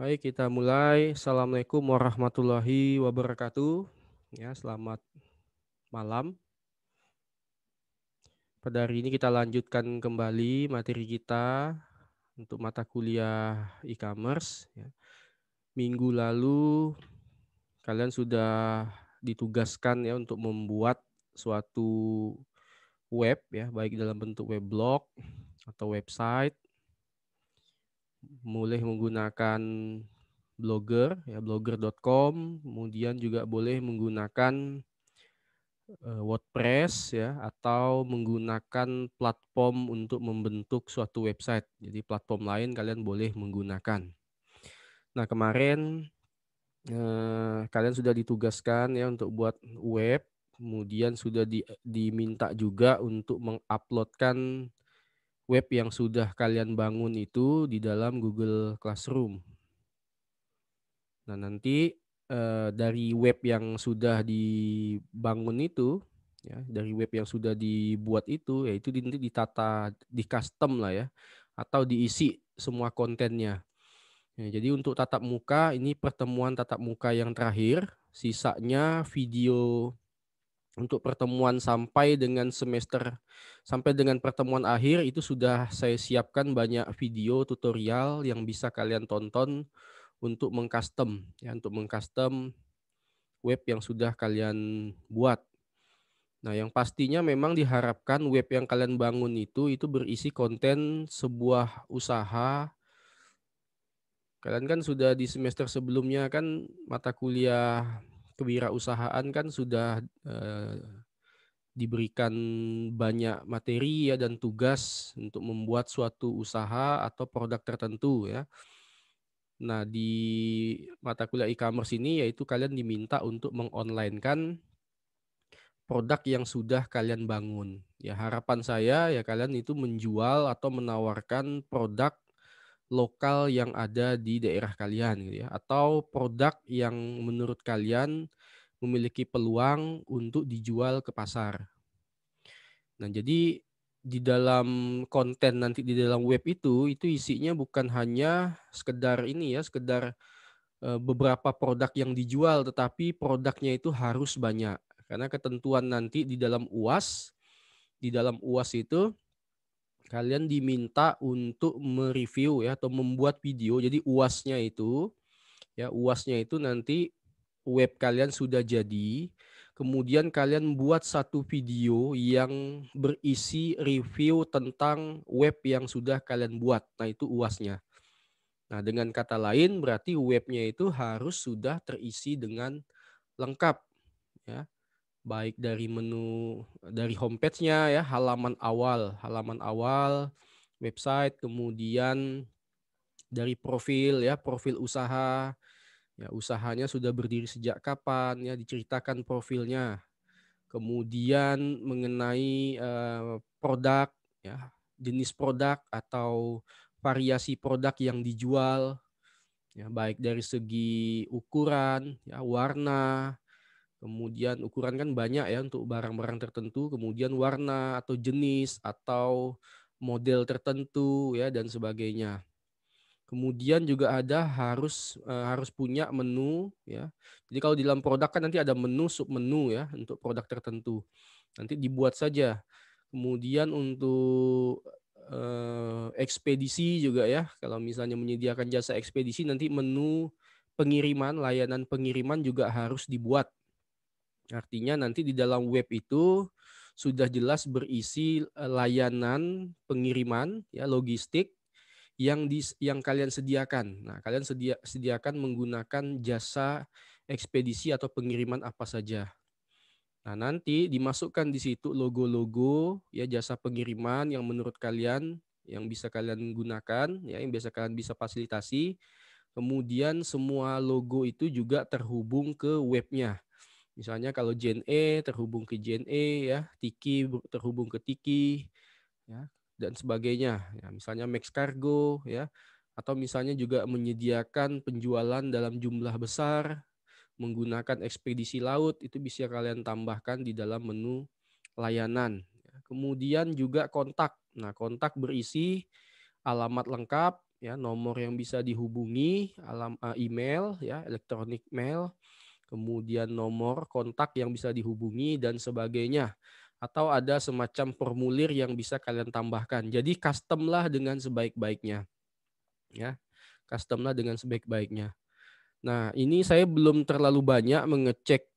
Baik, kita mulai. Assalamualaikum warahmatullahi wabarakatuh. Ya, selamat malam. Pada hari ini kita lanjutkan kembali materi kita untuk mata kuliah e-commerce. Ya. Minggu lalu kalian sudah ditugaskan ya untuk membuat suatu web ya, baik dalam bentuk weblog atau website, mulai menggunakan Blogger ya, blogger.com, kemudian juga boleh menggunakan WordPress ya, atau menggunakan platform untuk membentuk suatu website. Jadi platform lain kalian boleh menggunakan. Nah, kemarin kalian sudah ditugaskan ya untuk buat web, kemudian sudah diminta juga untuk menguploadkan web yang sudah kalian bangun itu di dalam Google Classroom. Nah, nanti dari web yang sudah dibangun itu, ya, dari web yang sudah dibuat itu, yaitu nanti ditata, di custom lah ya, atau diisi semua kontennya. Ya, jadi untuk tatap muka, ini pertemuan tatap muka yang terakhir, sisanya video untuk pertemuan sampai dengan sampai dengan pertemuan akhir itu sudah saya siapkan banyak video tutorial yang bisa kalian tonton untuk mengcustom ya, untuk mengcustom web yang sudah kalian buat. Nah, yang pastinya memang diharapkan web yang kalian bangun itu berisi konten sebuah usaha. Kalian kan sudah di semester sebelumnya kan mata kuliah kewirausahaan kan sudah diberikan banyak materi ya dan tugas untuk membuat suatu usaha atau produk tertentu ya. Nah, di mata kuliah e-commerce ini yaitu kalian diminta untuk mengonlinekan produk yang sudah kalian bangun. Ya, harapan saya ya kalian itu menjual atau menawarkan produk lokal yang ada di daerah kalian gitu ya, atau produk yang menurut kalian memiliki peluang untuk dijual ke pasar. Nah, jadi di dalam konten nanti di dalam web itu isinya bukan hanya sekedar ini ya, sekedar beberapa produk yang dijual, tetapi produknya itu harus banyak. Karena ketentuan nanti di dalam UAS itu kalian diminta untuk mereview ya atau membuat video. Jadi UASnya itu nanti web kalian sudah jadi, kemudian kalian buat satu video yang berisi review tentang web yang sudah kalian buat. Nah, itu UASnya. Nah, dengan kata lain berarti webnya itu harus sudah terisi dengan lengkap ya. Baik dari menu dari homepage-nya ya, halaman awal website, kemudian dari profil ya, profil usaha. Ya, usahanya sudah berdiri sejak kapan ya, diceritakan profilnya. Kemudian mengenai produk ya, jenis produk atau variasi produk yang dijual ya, baik dari segi ukuran, ya, warna, kemudian ukuran kan banyak ya untuk barang-barang tertentu, kemudian warna atau jenis atau model tertentu ya dan sebagainya. Kemudian juga ada harus punya menu ya. Jadi kalau di dalam produk kan nanti ada menu, submenu ya untuk produk tertentu. Nanti dibuat saja. Kemudian untuk ekspedisi juga ya, kalau misalnya menyediakan jasa ekspedisi nanti menu pengiriman, layanan pengiriman juga harus dibuat. Artinya nanti di dalam web itu sudah jelas berisi layanan pengiriman ya, logistik yang kalian sediakan. Nah, kalian sediakan menggunakan jasa ekspedisi atau pengiriman apa saja. Nah, nanti dimasukkan di situ logo-logo ya, jasa pengiriman yang menurut kalian yang bisa kalian gunakan ya, yang biasa kalian bisa fasilitasi. Kemudian semua logo itu juga terhubung ke webnya. Misalnya kalau JNE terhubung ke JNE ya, Tiki terhubung ke Tiki ya, dan sebagainya. Ya, misalnya Max Cargo ya, atau misalnya juga menyediakan penjualan dalam jumlah besar menggunakan ekspedisi laut, itu bisa kalian tambahkan di dalam menu layanan. Kemudian juga kontak. Nah, kontak berisi alamat lengkap ya, nomor yang bisa dihubungi, email, ya, elektronik mail, kemudian nomor kontak yang bisa dihubungi dan sebagainya. Atau ada semacam formulir yang bisa kalian tambahkan. Jadi custom lah dengan sebaik-baiknya, ya. Custom lah dengan sebaik-baiknya. Nah, ini saya belum terlalu banyak mengecek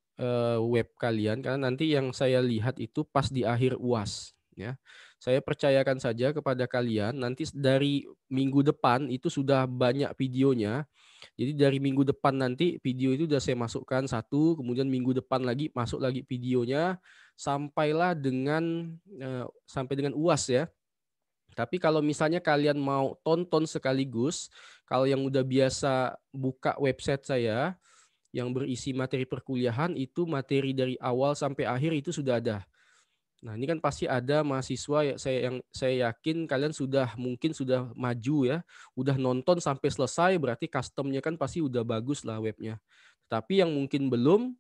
web kalian karena nanti yang saya lihat itu pas di akhir UAS, ya. Saya percayakan saja kepada kalian nanti dari minggu depan itu sudah banyak videonya. Jadi dari minggu depan nanti video itu udah saya masukkan satu, kemudian minggu depan lagi masuk lagi videonya sampailah sampai dengan UAS, ya. Tapi kalau misalnya kalian mau tonton sekaligus, kalau yang udah biasa buka website saya yang berisi materi perkuliahan itu materi dari awal sampai akhir itu sudah ada. Nah, ini kan pasti ada mahasiswa yang saya yakin kalian mungkin sudah maju, ya, udah nonton sampai selesai berarti customnya kan pasti udah bagus lah webnya. Tapi yang mungkin belum,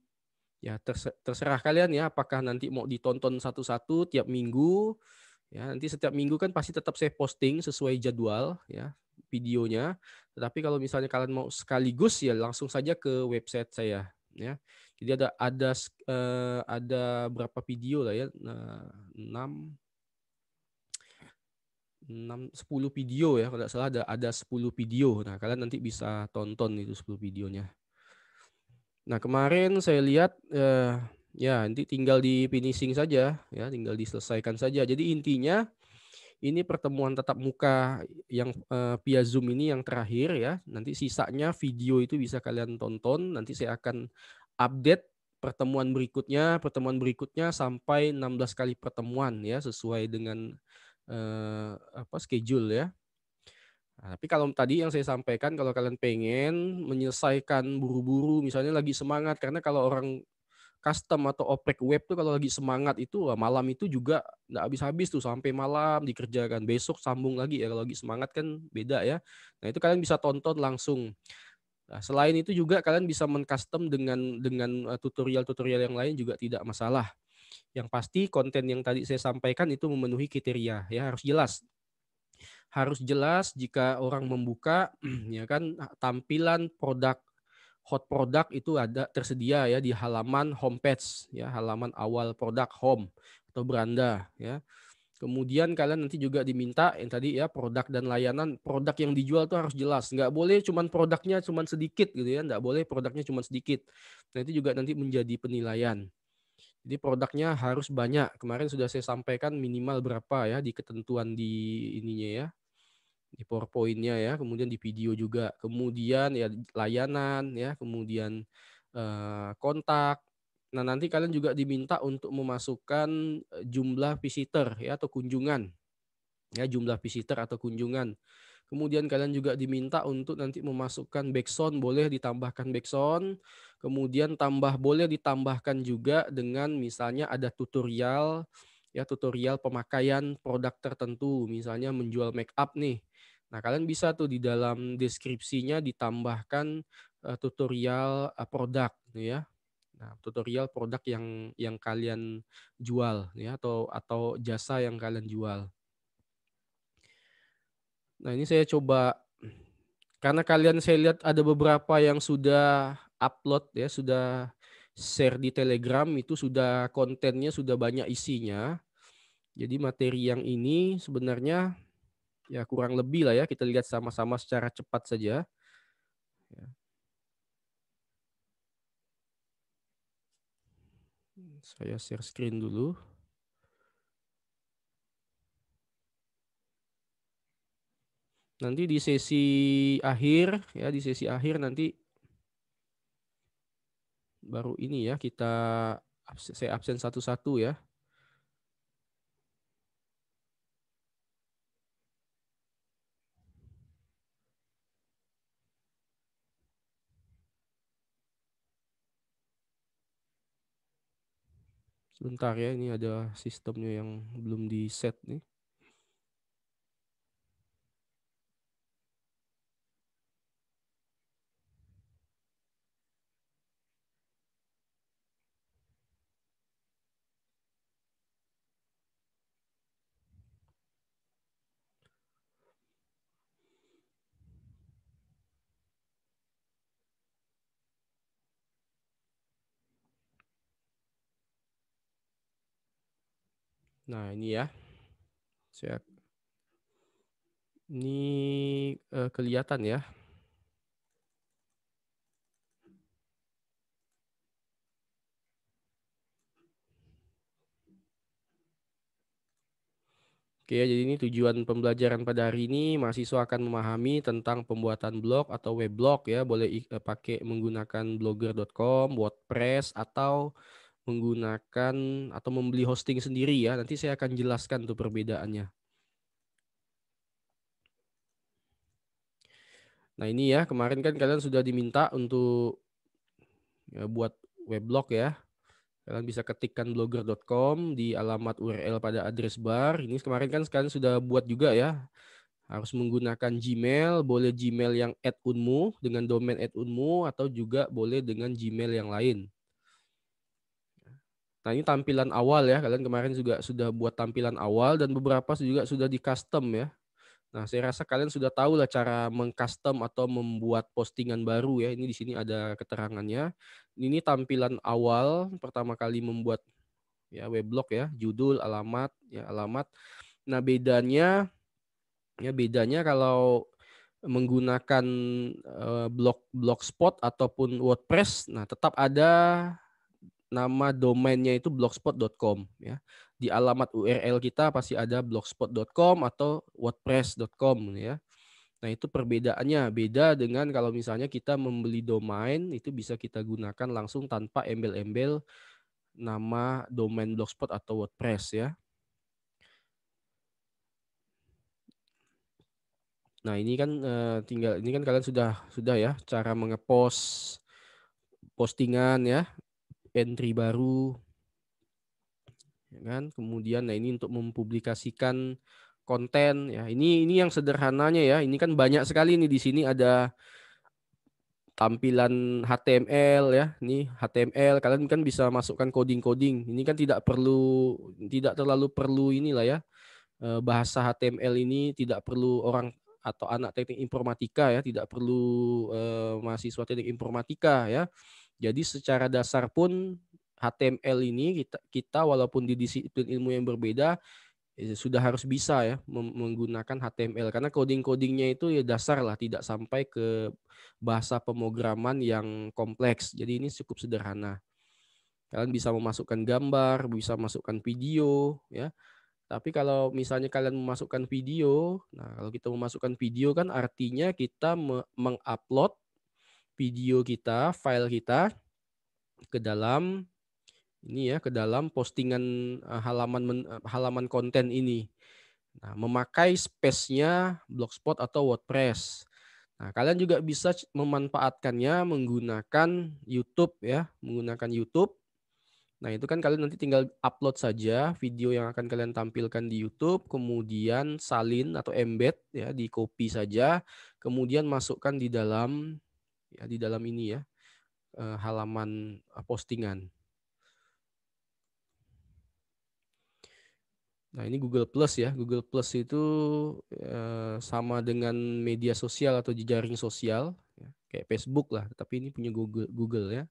ya terserah kalian ya apakah nanti mau ditonton satu-satu tiap minggu. Ya, nanti setiap minggu kan pasti tetap saya posting sesuai jadwal, ya, videonya. Tetapi kalau misalnya kalian mau sekaligus ya langsung saja ke website saya, ya. Jadi ada berapa video lah ya? Nah, 10 video ya kalau tidak salah, ada 10 video. Nah, kalian nanti bisa tonton itu 10 videonya. Nah, kemarin saya lihat ya nanti tinggal di finishing saja, ya, tinggal diselesaikan saja. Jadi intinya ini pertemuan tatap muka yang via Zoom ini yang terakhir, ya. Nanti sisanya video itu bisa kalian tonton. Nanti saya akan update pertemuan berikutnya sampai 16 kali pertemuan, ya, sesuai dengan schedule, ya. Nah, tapi kalau tadi yang saya sampaikan kalau kalian pengen menyelesaikan buru-buru misalnya lagi semangat karena kalau orang custom atau oprek web tuh kalau lagi semangat itu malam itu juga nggak habis-habis tuh sampai malam dikerjakan. Besok sambung lagi ya kalau lagi semangat kan beda ya. Nah, itu kalian bisa tonton langsung. Nah, selain itu juga kalian bisa men-custom dengan tutorial-tutorial yang lain juga tidak masalah. Yang pasti konten yang tadi saya sampaikan itu memenuhi kriteria, ya, harus jelas. Harus jelas jika orang membuka ya kan tampilan hot product itu ada tersedia ya di halaman homepage, ya, halaman awal produk home atau beranda, ya. Kemudian kalian nanti juga diminta yang tadi ya produk dan layanan, produk yang dijual tuh harus jelas. Nggak boleh cuman produknya cuman sedikit gitu ya, nggak boleh produknya cuman sedikit. Nah, itu juga nanti menjadi penilaian. Jadi produknya harus banyak. Kemarin sudah saya sampaikan minimal berapa ya di ketentuan di ininya ya, di PowerPoint-nya ya, kemudian di video juga. Kemudian ya layanan ya, kemudian kontak. Nah, nanti kalian juga diminta untuk memasukkan jumlah visitor ya atau kunjungan. Ya, jumlah visitor atau kunjungan. Kemudian kalian juga diminta untuk nanti memasukkan backsound, boleh ditambahkan backsound. Kemudian boleh ditambahkan juga dengan misalnya ada tutorial, ya, tutorial pemakaian produk tertentu, misalnya menjual make up nih. Nah, kalian bisa tuh di dalam deskripsinya ditambahkan tutorial produk, ya. Nah, tutorial produk yang kalian jual, ya, atau jasa yang kalian jual. Nah, ini saya coba karena kalian saya lihat ada beberapa yang sudah upload ya, sudah share di Telegram itu sudah kontennya sudah banyak isinya. Jadi materi yang ini sebenarnya ya kurang lebih lah ya kita lihat sama-sama secara cepat saja. Ya. Saya share screen dulu. Nanti di sesi akhir ya, di sesi akhir nanti baru ini ya saya absen satu-satu ya. Sebentar ya, ini ada sistemnya yang belum di set nih. Nah, ini ya. Ini kelihatan ya. Oke, jadi ini tujuan pembelajaran pada hari ini, mahasiswa akan memahami tentang pembuatan blog atau web blog ya, boleh pakai menggunakan blogger.com, WordPress, atau menggunakan atau membeli hosting sendiri ya. Nanti saya akan jelaskan tuh perbedaannya. Nah ini ya, kemarin kan kalian sudah diminta untuk ya, buat weblog ya. Kalian bisa ketikkan blogger.com di alamat URL pada address bar. Ini kemarin kan sekalian sudah buat juga ya. Harus menggunakan Gmail, boleh Gmail yang @unmu dengan domain @unmu atau juga boleh dengan Gmail yang lain. Nah ini tampilan awal ya. Kalian kemarin juga sudah buat tampilan awal dan beberapa juga sudah di custom ya. Nah, saya rasa kalian sudah tahu lah cara mengcustom atau membuat postingan baru ya. Ini di sini ada keterangannya. Ini tampilan awal pertama kali membuat ya weblog ya, judul, alamat, ya alamat. Nah, bedanya kalau menggunakan blogspot ataupun WordPress, nah tetap ada nama domainnya itu blogspot.com ya. Di alamat URL kita pasti ada blogspot.com atau wordpress.com ya. Nah, itu perbedaannya. Beda dengan kalau misalnya kita membeli domain, itu bisa kita gunakan langsung tanpa embel-embel nama domain Blogspot atau WordPress ya. Nah, ini kan ini kan kalian sudah ya cara mengepost postingan ya, entry baru ya kan. Kemudian nah ini untuk mempublikasikan konten ya. Ini yang sederhananya ya. Ini kan banyak sekali nih di sini ada tampilan HTML ya. Ini HTML kalian kan bisa masukkan coding-coding. Ini kan tidak terlalu perlu inilah ya. Bahasa HTML ini tidak perlu orang atau anak teknik informatika ya, tidak perlu mahasiswa teknik informatika ya. Jadi secara dasar pun HTML ini kita walaupun di disiplin ilmu yang berbeda sudah harus bisa ya menggunakan HTML karena coding-codingnya itu ya dasar lah, tidak sampai ke bahasa pemrograman yang kompleks. Jadi ini cukup sederhana. Kalian bisa memasukkan gambar, bisa memasukkan video ya. Tapi kalau misalnya kalian memasukkan video, nah kalau kita memasukkan video kan artinya kita mengupload video kita, file kita ke dalam ini ya, ke dalam postingan halaman konten ini. Nah, memakai space-nya Blogspot atau WordPress. Nah, kalian juga bisa memanfaatkannya menggunakan YouTube ya, menggunakan YouTube. Nah, itu kan kalian nanti tinggal upload saja video yang akan kalian tampilkan di YouTube, kemudian salin atau embed ya, di copy saja, kemudian masukkan di dalam ya di dalam ini ya, halaman postingan. Nah, ini Google Plus ya. Google Plus itu sama dengan media sosial atau jejaring sosial ya, kayak Facebook lah, tapi ini punya Google ya.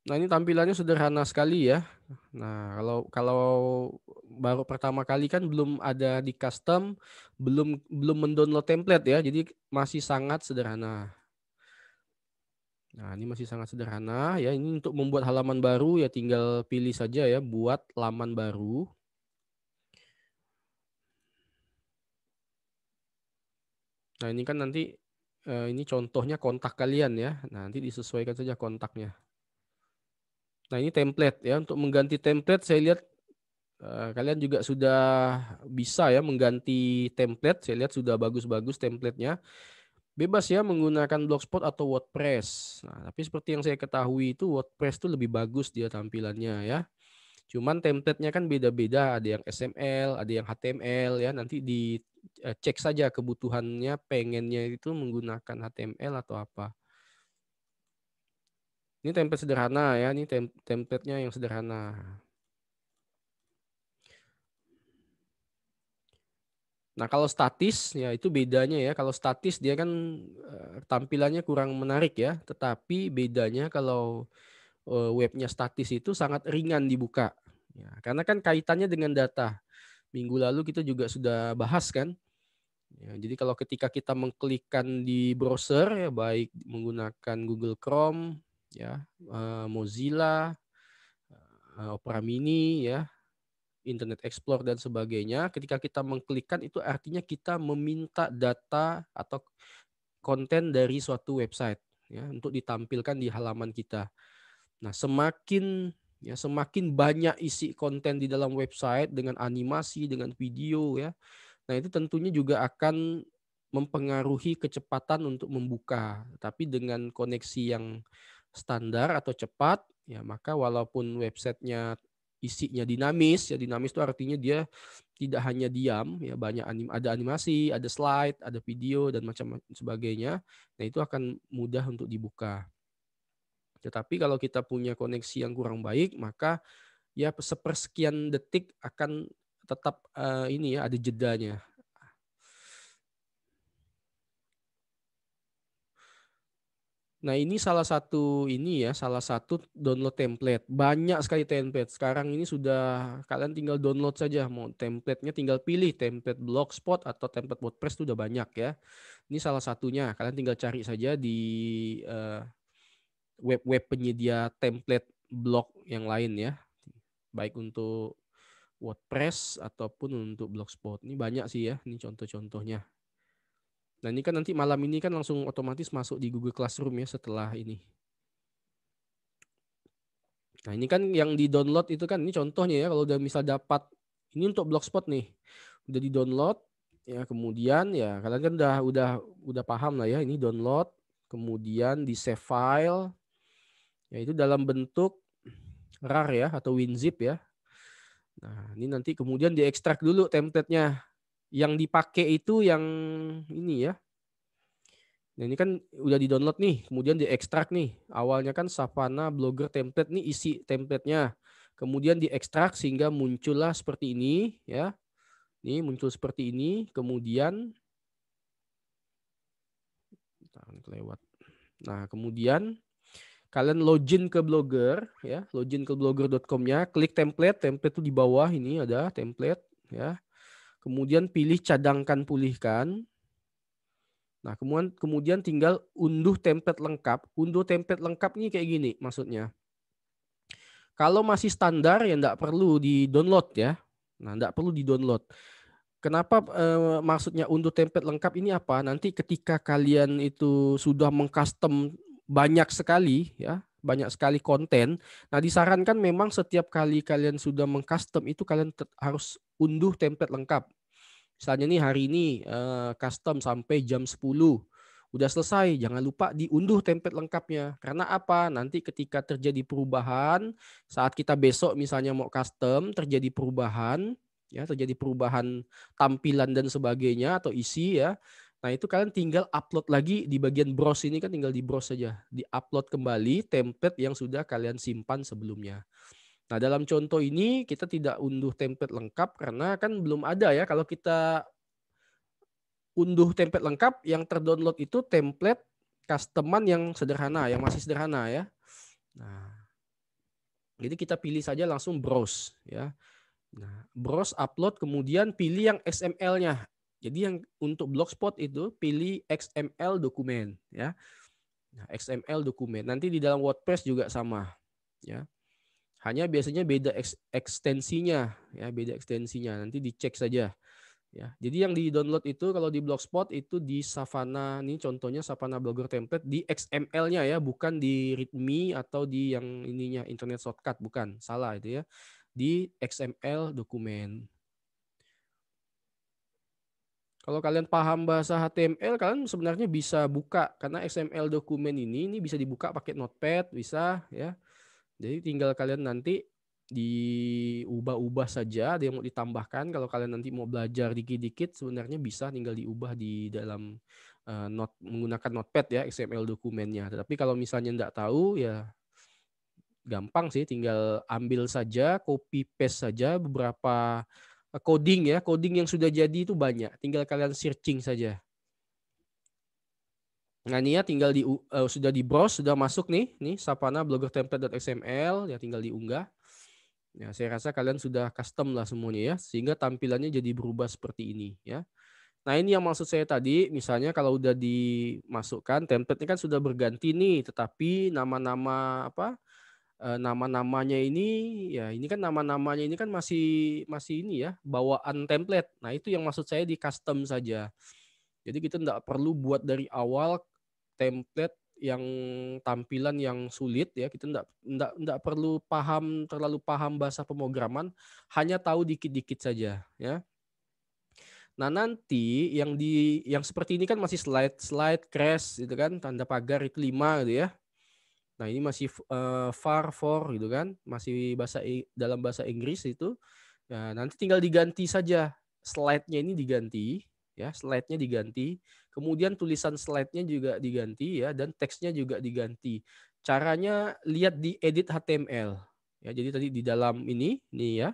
Nah, ini tampilannya sederhana sekali ya. Nah, kalau baru pertama kali kan belum ada di custom, belum belum mendownload template ya. Jadi masih sangat sederhana. Nah, ini masih sangat sederhana ya. Ini untuk membuat halaman baru ya tinggal pilih saja ya buat laman baru. Nah, ini kan nanti ini contohnya kontak kalian ya. Nah, nanti disesuaikan saja kontaknya. Nah, ini template ya. Untuk mengganti template saya lihat kalian juga sudah bisa ya mengganti template. Saya lihat sudah bagus-bagus templatenya. Bebas ya menggunakan Blogspot atau WordPress. Nah, tapi seperti yang saya ketahui itu WordPress itu lebih bagus dia tampilannya ya. Cuman template-nya kan beda-beda, ada yang XML, ada yang HTML ya. Nanti dicek saja kebutuhannya, pengennya itu menggunakan HTML atau apa. Ini template sederhana ya, ini template-nya yang sederhana. Nah, kalau statis ya itu bedanya ya. Kalau statis dia kan tampilannya kurang menarik ya. Tetapi bedanya kalau webnya statis itu sangat ringan dibuka. Ya, karena kan kaitannya dengan data. Minggu lalu kita juga sudah bahas kan. Ya, jadi kalau ketika kita mengklikkan di browser ya baik menggunakan Google Chrome, ya, Mozilla, Opera Mini, ya, Internet Explorer dan sebagainya, ketika kita mengklikkan itu artinya kita meminta data atau konten dari suatu website ya untuk ditampilkan di halaman kita. Nah, semakin banyak isi konten di dalam website dengan animasi, dengan video ya. Nah, itu tentunya juga akan mempengaruhi kecepatan untuk membuka. Tapi dengan koneksi yang standar atau cepat, ya maka walaupun websitenya isinya dinamis, ya dinamis itu artinya dia tidak hanya diam, ya banyak ada animasi, ada slide, ada video dan macam sebagainya. Nah, itu akan mudah untuk dibuka. Tetapi kalau kita punya koneksi yang kurang baik, maka ya sepersekian detik akan tetap ini ya ada jedanya. Nah, ini salah satu download template. Banyak sekali template. Sekarang ini sudah kalian tinggal download saja. Mau template-nya tinggal pilih template Blogspot atau template WordPress itu udah banyak ya. Ini salah satunya. Kalian tinggal cari saja di web-web penyedia template blog yang lain ya. Baik untuk WordPress ataupun untuk Blogspot. Ini banyak sih ya, ini contoh-contohnya. Nah, ini kan nanti malam ini kan langsung otomatis masuk di Google Classroom ya setelah ini. Nah, ini kan yang di-download itu kan ini contohnya ya, kalau udah misal dapat ini untuk Blogspot nih. Udah di-download ya, kemudian ya kalian kan udah paham lah ya, ini download, kemudian di save file. Ya itu dalam bentuk RAR ya atau WinZip ya. Nah, ini nanti kemudian diekstrak dulu template-nya. Yang dipakai itu yang ini ya. Nah, ini kan udah di-download nih, kemudian diekstrak nih. Awalnya kan Savana Blogger template nih isi template-nya. Kemudian diekstrak sehingga muncullah seperti ini ya. Ini muncul seperti ini, kemudian kelewat. Nah, kemudian kalian login ke Blogger ya, login ke blogger.com-nya, klik template itu di bawah ini ada template ya. Kemudian pilih cadangkan pulihkan. Nah, kemudian tinggal unduh template lengkap. Unduh template lengkap ini kayak gini maksudnya. Kalau masih standar ya enggak perlu di-download ya. Nah, enggak perlu di-download. Kenapa maksudnya unduh template lengkap ini apa? Nanti ketika kalian itu sudah mengcustom banyak sekali ya, banyak sekali konten. Nah, disarankan memang setiap kali kalian sudah mengcustom itu kalian harus unduh template lengkap. Misalnya nih hari ini custom sampai jam 10. Udah selesai, jangan lupa diunduh template lengkapnya. Karena apa? Nanti ketika terjadi perubahan, saat kita besok misalnya mau custom, terjadi perubahan, ya terjadi perubahan tampilan dan sebagainya atau isi ya. Nah, itu kalian tinggal upload lagi di bagian browse ini kan tinggal di browse saja. Di-upload kembali template yang sudah kalian simpan sebelumnya. Nah, dalam contoh ini kita tidak unduh template lengkap karena kan belum ada ya. Kalau kita unduh template lengkap, yang terdownload itu template customan yang sederhana, yang masih sederhana ya. Nah, jadi kita pilih saja langsung browse ya. Nah, browse upload kemudian pilih yang XML-nya. Jadi yang untuk Blogspot itu pilih XML dokumen ya. Nah, XML dokumen. Nanti di dalam WordPress juga sama ya. Hanya biasanya beda ekstensinya ya, beda ekstensinya. Nanti dicek saja. Ya, jadi yang di-download itu kalau di Blogspot itu di Savana, ini contohnya Savana Blogger template di XML-nya ya, bukan di README atau di yang ininya Internet Shortcut, bukan. Salah itu ya. Di XML dokumen. Kalau kalian paham bahasa HTML, kalian sebenarnya bisa buka karena XML dokumen ini bisa dibuka pakai Notepad, bisa ya. Jadi tinggal kalian nanti diubah-ubah saja, ada yang mau ditambahkan. Kalau kalian nanti mau belajar dikit-dikit, sebenarnya bisa tinggal diubah di dalam menggunakan Notepad ya, XML dokumennya. Tapi kalau misalnya enggak tahu ya gampang sih, tinggal ambil saja, copy paste saja beberapa coding ya, coding yang sudah jadi itu banyak. Tinggal kalian searching saja. Nah, ini ya tinggal sudah di browse, sudah masuk nih Sapana Blogger Template.xml, ya tinggal diunggah. Ya, saya rasa kalian sudah custom lah semuanya ya, sehingga tampilannya jadi berubah seperti ini ya. Nah, ini yang maksud saya tadi, misalnya kalau udah dimasukkan template-nya kan sudah berganti nih, tetapi nama-nama nama-namanya ini ya ini kan nama-namanya ini kan masih ini ya, bawaan template. Nah, itu yang maksud saya di custom saja. Jadi kita tidak perlu buat dari awal template yang tampilan yang sulit ya, kita enggak perlu terlalu paham bahasa pemrograman, hanya tahu dikit-dikit saja ya. Nah, nanti yang seperti ini kan masih slide crash gitu kan, tanda pagar itu 5 gitu ya. Nah, ini masih far for gitu kan, masih dalam bahasa Inggris itu. Nah, nanti tinggal diganti saja slide-nya ini diganti ya, slide-nya diganti. Kemudian tulisan slide-nya juga diganti ya, dan teksnya juga diganti. Caranya lihat di edit HTML. Ya, jadi tadi di dalam ini nih ya.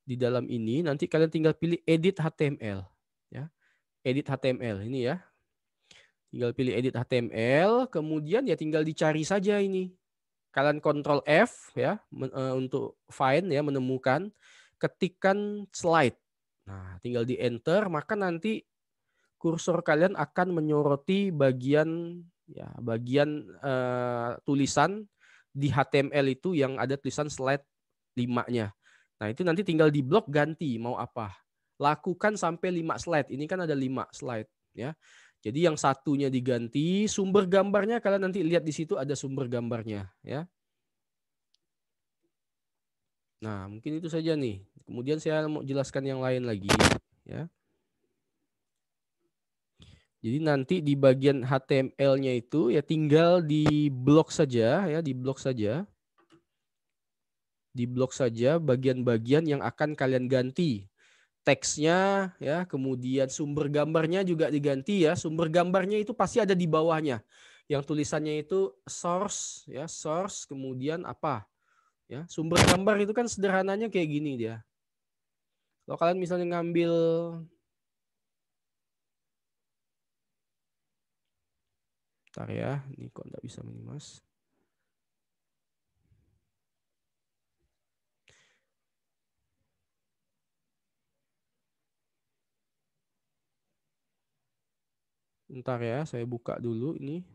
Di dalam ini nanti kalian tinggal pilih edit HTML ya. Edit HTML ini ya. Tinggal pilih edit HTML, kemudian ya tinggal dicari saja ini. Kalian Ctrl F ya untuk find ya, menemukan, ketikkan slide. Nah, tinggal di enter, maka nanti kursor kalian akan menyoroti bagian tulisan di HTML itu yang ada tulisan slide 5-nya. Nah, itu nanti tinggal di blok ganti mau apa. Lakukan sampai 5 slide. Ini kan ada 5 slide ya. Jadi yang satunya diganti, sumber gambarnya kalian nanti lihat di situ ada sumber gambarnya ya. Nah, mungkin itu saja nih. Kemudian saya mau jelaskan yang lain lagi ya. Jadi nanti di bagian HTML-nya itu ya tinggal di blok saja ya, di blok saja. Di blok saja bagian-bagian yang akan kalian ganti. Teksnya ya, kemudian sumber gambarnya juga diganti ya. Sumber gambarnya itu pasti ada di bawahnya. Yang tulisannya itu source ya, source kemudian apa? Ya, sumber gambar itu kan sederhananya kayak gini dia. Kalau kalian misalnya ngambil ntar ya, ini kok nggak bisa minimas. Ntar ya, saya buka dulu ini.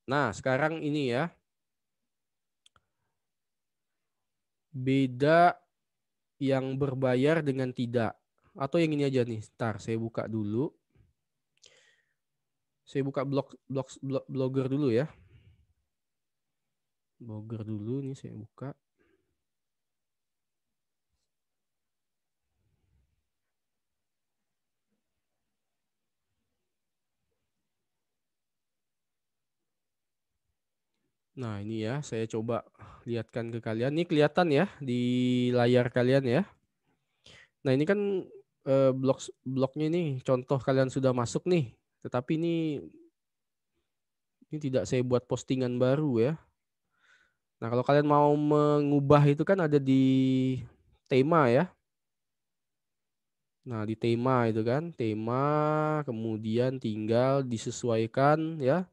Nah, sekarang ini ya. Beda yang berbayar dengan tidak. Atau yang ini aja nih. Ntar saya buka dulu. Saya buka blogger dulu ya. Blogger dulu nih saya buka. Nah, ini ya, saya coba lihatkan ke kalian. Ini kelihatan ya di layar kalian ya. Nah, ini kan blognya ini contoh kalian sudah masuk nih. Tetapi ini tidak saya buat postingan baru ya. Nah, kalau kalian mau mengubah itu kan ada di tema ya. Nah, di tema itu kan, tema kemudian tinggal disesuaikan ya.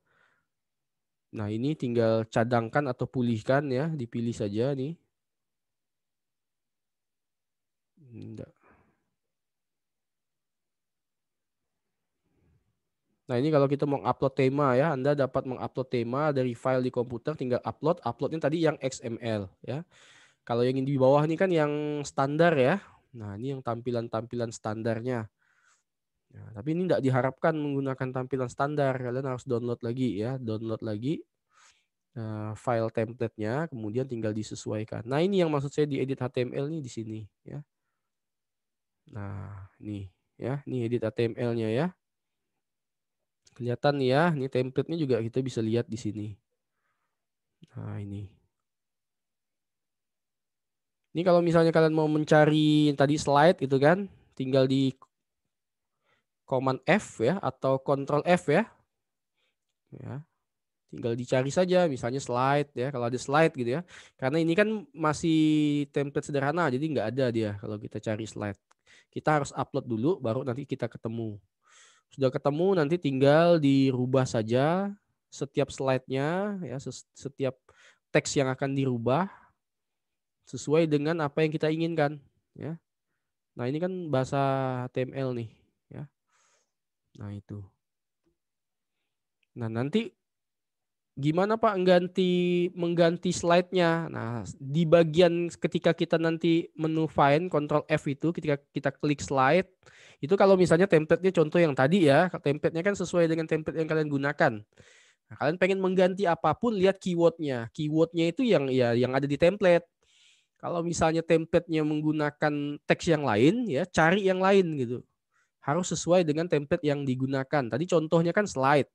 Nah, ini tinggal cadangkan atau pulihkan ya, dipilih saja nih. Enggak. Nah, ini kalau kita mau upload tema ya, Anda dapat mengupload tema dari file di komputer, tinggal upload. Uploadnya tadi yang XML ya. Kalau yang di bawah ini kan yang standar ya. Nah, ini yang tampilan-tampilan standarnya. Nah, tapi ini tidak diharapkan menggunakan tampilan standar. Kalian harus download lagi ya, download lagi file template-nya, kemudian tinggal disesuaikan. Nah, ini yang maksud saya di edit HTML nih di sini ya. Nah, ini ya, ini edit HTML-nya ya. Kelihatan ya, ini template-nya juga kita bisa lihat di sini. Nah, ini. Ini kalau misalnya kalian mau mencari tadi slide itu kan, tinggal di Command F ya atau Control F ya. Ya. Tinggal dicari saja misalnya slide ya, kalau ada slide gitu ya. Karena ini kan masih template sederhana jadi nggak ada dia kalau kita cari slide. Kita harus upload dulu baru nanti kita ketemu. Sudah ketemu nanti tinggal dirubah saja setiap slide-nya ya, setiap teks yang akan dirubah sesuai dengan apa yang kita inginkan ya. Nah, ini kan bahasa HTML nih ya. Nah, itu. Nah, nanti gimana Pak mengganti slide-nya? Nah, di bagian ketika kita nanti menu find Ctrl F itu ketika kita klik slide, itu kalau misalnya template-nya contoh yang tadi ya, template-nya kan sesuai dengan template yang kalian gunakan. Nah, kalian pengen mengganti apapun, lihat keyword-nya. Keyword-nya itu yang ada di template. Kalau misalnya template-nya menggunakan teks yang lain, ya cari yang lain gitu. Harus sesuai dengan template yang digunakan. Tadi contohnya kan slide.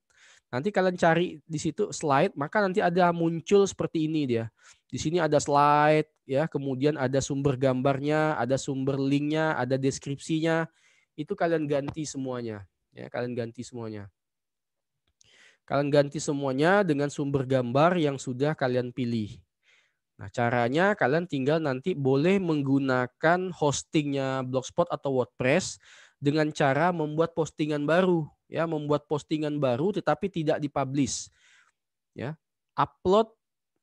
Nanti kalian cari di situ slide, maka nanti ada muncul seperti ini dia. Di sini ada slide, ya, kemudian ada sumber gambarnya, ada sumber linknya, ada deskripsinya. Itu kalian ganti semuanya, ya, kalian ganti semuanya. Kalian ganti semuanya dengan sumber gambar yang sudah kalian pilih. Nah, caranya kalian tinggal nanti boleh menggunakan hostingnya Blogspot atau WordPress dengan cara membuat postingan baru, ya, membuat postingan baru tetapi tidak dipublish, ya. Upload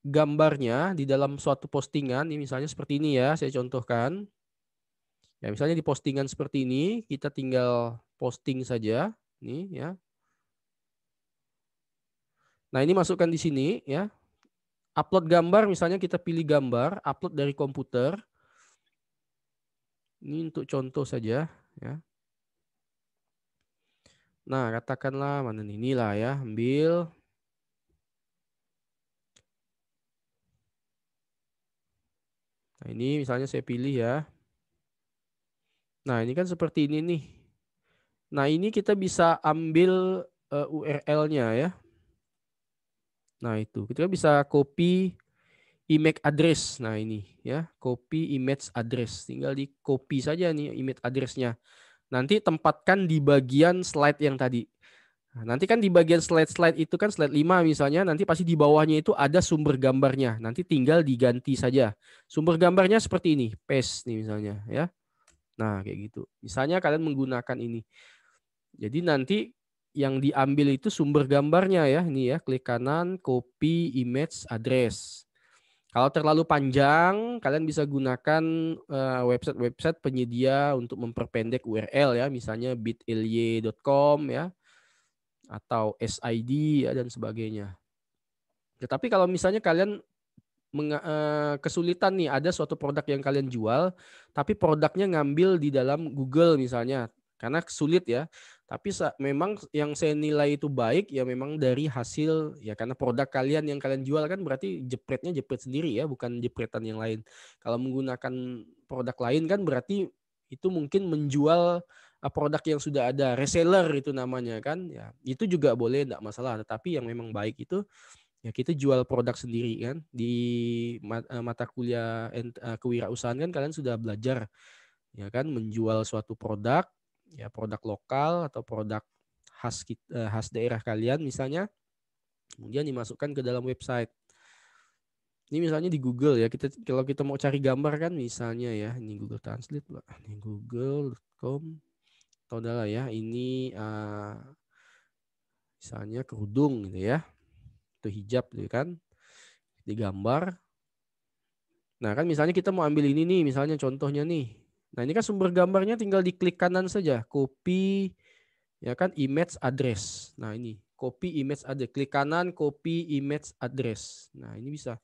gambarnya di dalam suatu postingan, ini misalnya seperti ini ya, saya contohkan. Ya, misalnya di postingan seperti ini, kita tinggal posting saja, nih ya. Nah, ini masukkan di sini ya. Upload gambar, misalnya kita pilih gambar, upload dari komputer. Ini untuk contoh saja ya. Nah, katakanlah mana nih, inilah ya, ambil. Nah, ini misalnya saya pilih ya. Nah, ini kan seperti ini nih. Nah, ini kita bisa ambil URL-nya ya. Nah, itu. Kita bisa copy image address. Nah, ini ya, copy image address. Tinggal di copy saja nih image address-nya. Nanti tempatkan di bagian slide yang tadi. Nah, nanti kan di bagian slide-slide itu kan slide 5 misalnya, nanti pasti di bawahnya itu ada sumber gambarnya. Nanti tinggal diganti saja. Sumber gambarnya seperti ini, paste nih misalnya ya. Nah, kayak gitu. Misalnya kalian menggunakan ini. Jadi nanti yang diambil itu sumber gambarnya ya. Ini ya, klik kanan, copy image address. Kalau terlalu panjang, kalian bisa gunakan website-website penyedia untuk memperpendek URL ya, misalnya bit.ly.com ya, atau SID ya, dan sebagainya. Tetapi kalau misalnya kalian kesulitan nih, ada suatu produk yang kalian jual, tapi produknya ngambil di dalam Google misalnya, karena sulit ya. Tapi memang yang saya nilai itu baik ya memang dari hasil ya, karena produk kalian yang kalian jual kan berarti jepretnya jepret sendiri ya, bukan jepretan yang lain. Kalau menggunakan produk lain kan berarti itu mungkin menjual produk yang sudah ada, reseller itu namanya kan ya. Itu juga boleh, enggak masalah. Tetapi yang memang baik itu ya kita jual produk sendiri kan. Di mata kuliah kewirausahaan kan kalian sudah belajar ya kan, menjual suatu produk ya, produk lokal atau produk khas daerah kalian misalnya, kemudian dimasukkan ke dalam website. Ini misalnya di Google ya, kita kalau kita mau cari gambar kan misalnya ya, ini Google Translate, ini google.com atau adalah ya, ini misalnya kerudung gitu ya, atau hijab gitu kan, digambar. Nah, kan misalnya kita mau ambil ini nih, misalnya contohnya nih. Nah, ini kan sumber gambarnya tinggal diklik kanan saja, copy ya kan image address. Nah, ini copy image address, klik kanan copy image address. Nah, ini bisa.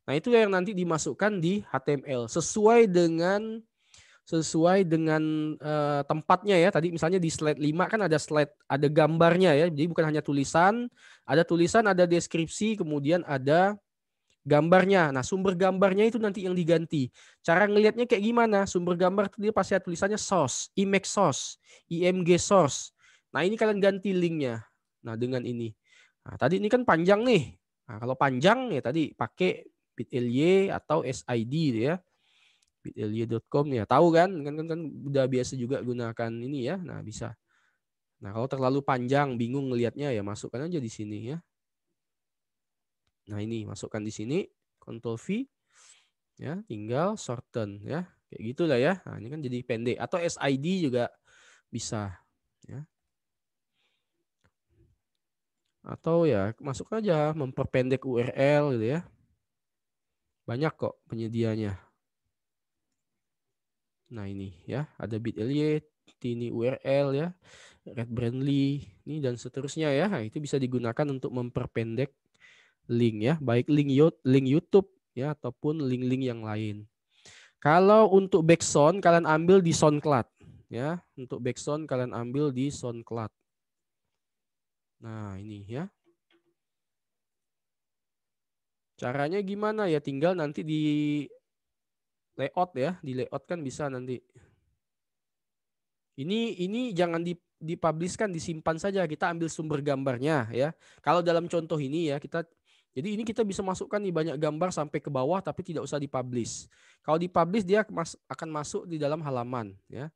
Nah, itu yang nanti dimasukkan di HTML sesuai dengan tempatnya ya. Tadi misalnya di slide 5 kan ada slide, ada gambarnya ya. Jadi bukan hanya tulisan, ada deskripsi, kemudian ada gambarnya. Nah, sumber gambarnya itu nanti yang diganti. Cara ngelihatnya kayak gimana? Sumber gambar itu dia pasti ada tulisannya source, image source, img source. Nah, ini kalian ganti linknya. Nah, dengan ini. Nah, tadi ini kan panjang nih. Nah, kalau panjang ya tadi pakai bit.ly atau SID ya. bit.ly.com ya. Tahu kan? Kan udah biasa juga gunakan ini ya. Nah, bisa. Nah, kalau terlalu panjang, bingung ngelihatnya ya masukkan aja di sini ya. Nah, ini masukkan di sini, Ctrl V, ya, tinggal shorten ya. Kayak gitulah ya. Nah, ini kan jadi pendek atau SID juga bisa ya. Atau ya masuk aja memperpendek URL gitu ya. Banyak kok penyedianya. Nah, ini ya, ada bit.ly, Tiny URL ya, Red Brandly, ini dan seterusnya ya. Nah, itu bisa digunakan untuk memperpendek link ya, baik link YouTube ya ataupun link-link yang lain. Kalau untuk backsound kalian ambil di SoundCloud ya. Untuk backsound kalian ambil di SoundCloud. Nah, ini ya. Caranya gimana ya? Tinggal nanti di layout ya, di layout kan bisa nanti. Ini jangan dipublishkan, disimpan saja. Kita ambil sumber gambarnya ya. Kalau dalam contoh ini ya, jadi ini kita bisa masukkan nih banyak gambar sampai ke bawah tapi tidak usah dipublish. Kalau dipublish dia akan masuk di dalam halaman ya.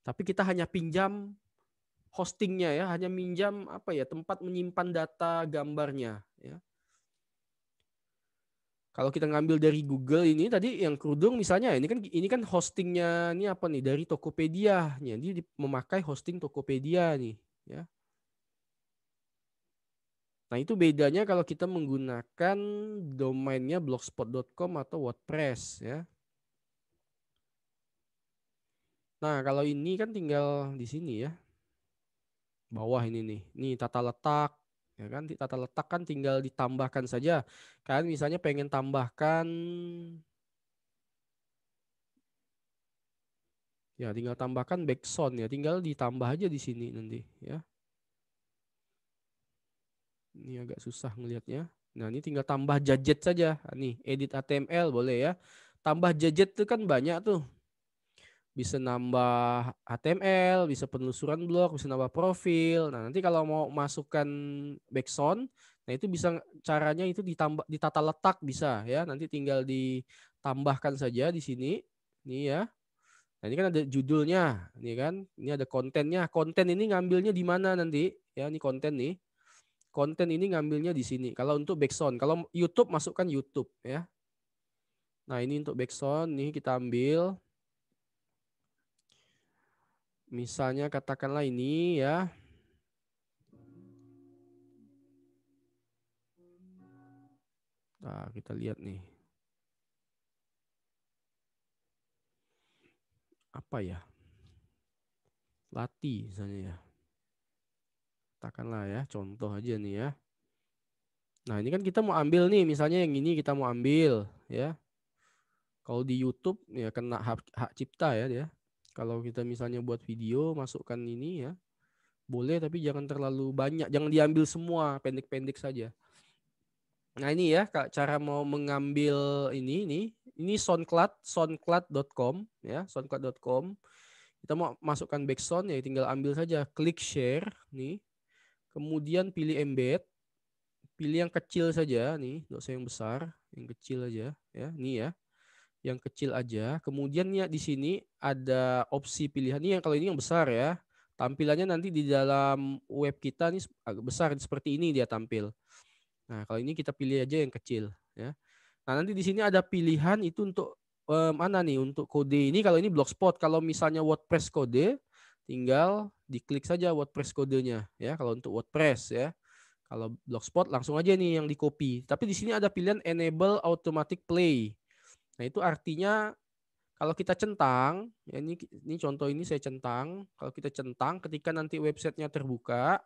Tapi kita hanya pinjam hostingnya ya, hanya minjam apa ya, tempat menyimpan data gambarnya ya. Kalau kita ngambil dari Google ini tadi yang kerudung misalnya, ini kan hostingnya ini apa nih, dari Tokopedia. Jadi memakai hosting Tokopedia nih ya. Nah, itu bedanya kalau kita menggunakan domainnya blogspot.com atau WordPress ya. Nah, kalau ini kan tinggal di sini ya. Bawah ini nih. Nih tata letak ya kan, di tata letak kan tinggal ditambahkan saja. Kalian misalnya pengen tambahkan ya, tinggal tambahkan backsound ya, tinggal ditambah aja di sini nanti ya. Ini agak susah ngelihatnya. Nah, ini tinggal tambah gadget saja. Nih, edit HTML boleh ya. Tambah gadget itu kan banyak tuh. Bisa nambah HTML, bisa penelusuran blog, bisa nambah profil. Nah, nanti kalau mau masukkan backsound, nah itu bisa, caranya itu ditambah, ditata letak bisa ya. Nanti tinggal ditambahkan saja di sini. Nih ya. Nah, ini kan ada judulnya, ini kan. Ini ada kontennya. Konten ini ngambilnya di mana nanti? Ya, ini konten nih. Konten ini ngambilnya di sini. Kalau untuk backsound, kalau YouTube masukkan YouTube ya. Nah, ini untuk backsound nih kita ambil. Misalnya katakanlah ini ya. Nah, kita lihat nih. Apa ya? Lati misalnya ya. Katakanlah ya, contoh aja nih ya. Nah, ini kan kita mau ambil nih, misalnya yang ini kita mau ambil ya. Kalau di YouTube ya kena hak cipta ya dia. Kalau kita misalnya buat video, masukkan ini ya. Boleh tapi jangan terlalu banyak, jangan diambil semua, pendek-pendek saja. Nah, ini ya Kak, cara mau mengambil ini nih. Ini SoundCloud, soundcloud.com ya, soundcloud.com. Kita mau masukkan backsound ya, tinggal ambil saja, klik share nih. Kemudian pilih embed, pilih yang kecil saja nih, enggak usah yang besar, yang kecil aja ya. Nih ya, yang kecil aja. Kemudian ya di sini ada opsi pilihan ini, yang kalau ini yang besar ya. Tampilannya nanti di dalam web kita nih agak besar seperti ini dia tampil. Nah, kalau ini kita pilih aja yang kecil ya. Nah, nanti di sini ada pilihan itu untuk mana nih, untuk kode ini. Kalau ini Blogspot, kalau misalnya WordPress kode, tinggal diklik saja WordPress kodenya ya. Kalau untuk WordPress ya. Kalau Blogspot langsung aja nih yang di copy. Tapi di sini ada pilihan enable automatic play. Nah, itu artinya kalau kita centang, ya ini contoh ini saya centang. Kalau kita centang, ketika nanti websitenya terbuka,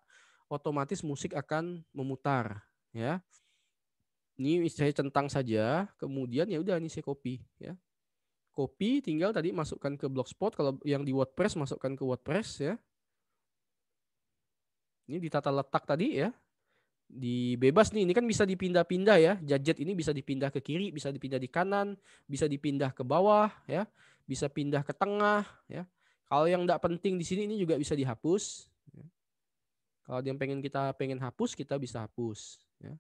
otomatis musik akan memutar ya. Ini saya centang saja, kemudian ya udah ini saya copy ya. Copy, tinggal tadi masukkan ke Blogspot, kalau yang di WordPress masukkan ke WordPress ya. Ini ditata letak tadi ya. Di bebas nih, ini kan bisa dipindah-pindah ya. Gadget ini bisa dipindah ke kiri, bisa dipindah di kanan, bisa dipindah ke bawah ya, bisa pindah ke tengah ya. Kalau yang enggak penting di sini ini juga bisa dihapus ya. Kalau yang kita pengen hapus, kita bisa hapus ya.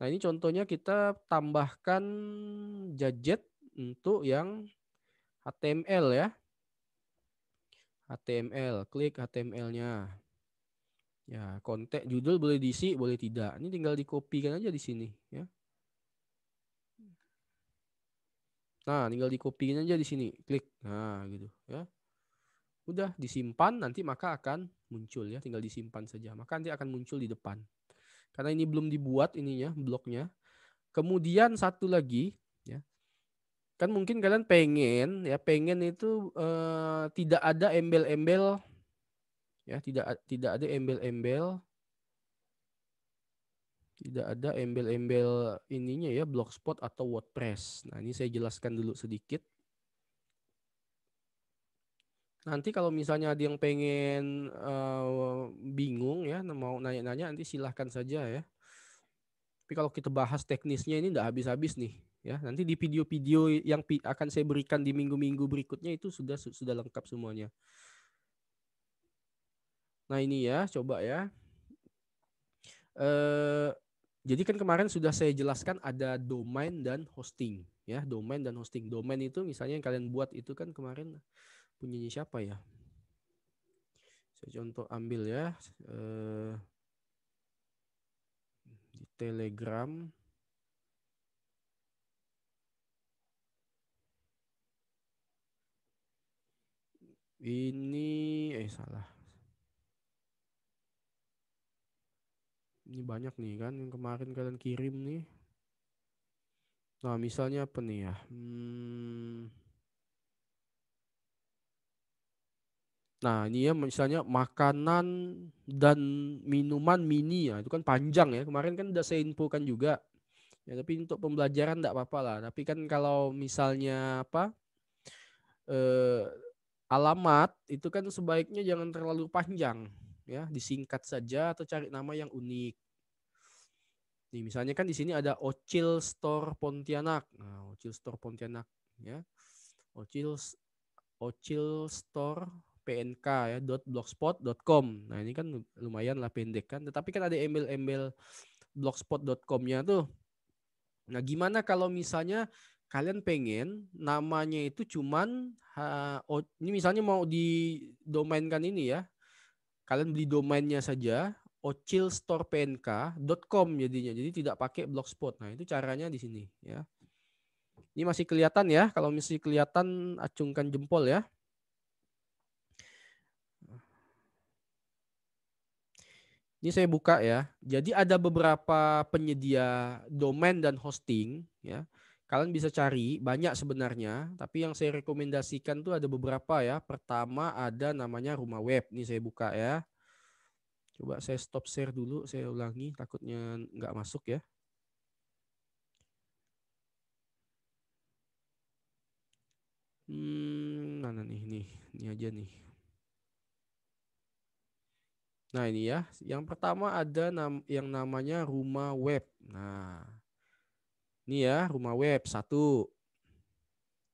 Nah, ini contohnya kita tambahkan gadget untuk yang HTML ya. HTML, klik HTML-nya. Ya, konten judul boleh diisi, boleh tidak. Ini tinggal dikopikan aja di sini ya. Nah, tinggal dikopiin aja di sini, klik. Nah, gitu ya. Udah disimpan, nanti maka akan muncul ya, tinggal disimpan saja. Maka nanti akan muncul di depan. Karena ini belum dibuat ininya, bloknya. Kemudian satu lagi ya. Kan mungkin kalian pengen itu tidak ada embel-embel ya, tidak ada embel-embel, tidak ada embel-embel ininya ya, Blogspot atau WordPress. Nah, ini saya jelaskan dulu sedikit. Nanti kalau misalnya ada yang pengen bingung ya, mau nanya-nanya, nanti silahkan saja ya. Tapi kalau kita bahas teknisnya ini nggak habis-habis nih ya. Nanti di video-video yang akan saya berikan di minggu-minggu berikutnya itu sudah lengkap semuanya. Nah, ini ya, coba ya. Jadi kan kemarin sudah saya jelaskan ada domain dan hosting ya, domain dan hosting. Domain itu misalnya yang kalian buat itu kan kemarin punyanya siapa ya? Saya contoh ambil ya, di Telegram. Ini salah. Ini banyak nih kan yang kemarin kalian kirim nih. Nah, misalnya apa nih ya? Nah, ini ya misalnya makanan dan minuman mini ya. Itu kan panjang ya. Kemarin kan udah saya infokan juga. Ya, tapi untuk pembelajaran enggak apa-apa lah. Tapi kan kalau misalnya apa? Eh, alamat itu kan sebaiknya jangan terlalu panjang ya, disingkat saja atau cari nama yang unik. Nih, misalnya kan di sini ada Ocil Store Pontianak. Nah, Ocil Store Pontianak ya. Ocil Ocil Store PNK ya .blogspot.com. Nah, ini kan lumayan lah pendek kan. Tetapi kan ada embel-embel blogspot.com-nya tuh. Nah, gimana kalau misalnya kalian pengen namanya itu cuman ini misalnya mau didomainkan ini ya. Kalian beli domainnya saja ocilstorepnk.com jadinya. Jadi tidak pakai blogspot. Nah, itu caranya di sini ya. Ini masih kelihatan ya. Kalau masih kelihatan acungkan jempol ya. Ini saya buka ya. Jadi ada beberapa penyedia domain dan hosting ya. Kalian bisa cari, banyak sebenarnya, tapi yang saya rekomendasikan tuh ada beberapa ya. Pertama ada namanya Rumah Web. Ini saya buka ya. Coba saya stop share dulu, saya ulangi, takutnya nggak masuk ya. Mana nih, ini aja nih. Nah, ini ya. Yang pertama ada yang namanya Rumah Web. Nah, ini ya, Rumah Web satu.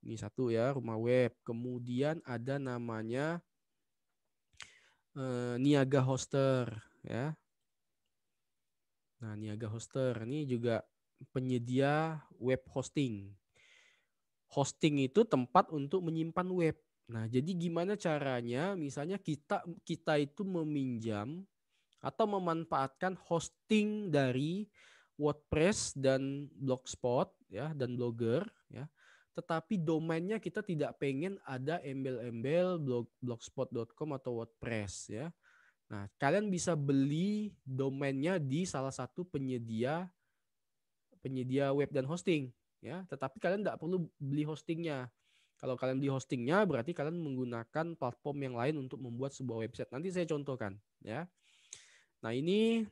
Ini satu ya, Rumah Web. Kemudian ada namanya Niaga Hoster ya. Nah, Niaga Hoster ini juga penyedia web hosting. Hosting itu tempat untuk menyimpan web. Nah, jadi gimana caranya? Misalnya kita itu meminjam atau memanfaatkan hosting dari WordPress dan Blogspot ya, dan Blogger ya. Tetapi domainnya kita tidak pengen ada embel-embel blogspot.com atau WordPress ya. Nah, kalian bisa beli domainnya di salah satu penyedia web dan hosting ya. Tetapi kalian tidak perlu beli hostingnya. Kalau kalian beli hostingnya berarti kalian menggunakan platform yang lain untuk membuat sebuah website. Nanti saya contohkan ya. Nah, ini